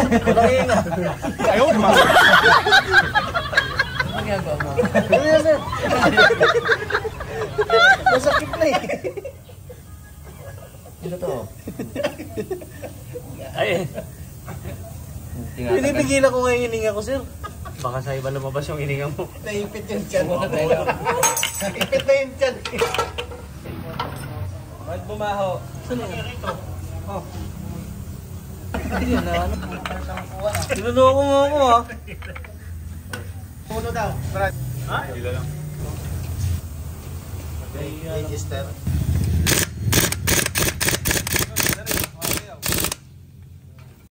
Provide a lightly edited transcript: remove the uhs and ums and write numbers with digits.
Walang hinga. Ayaw naman. Ano ginagawa mo? Ano yan, sir? Masakit na eh. Ito to. Ay. Pinipigilan ko nga yung hininga ko, sir. Baka sa iba lumabas yung hininga mo. Naipit yung tiyan. Naipit na yung tiyan. Bakit bumaho? Saan yun? Oh. Hindi yun na ano. Tinuloko mo ako ha. Puno daw. Ha? Hila lang. Register.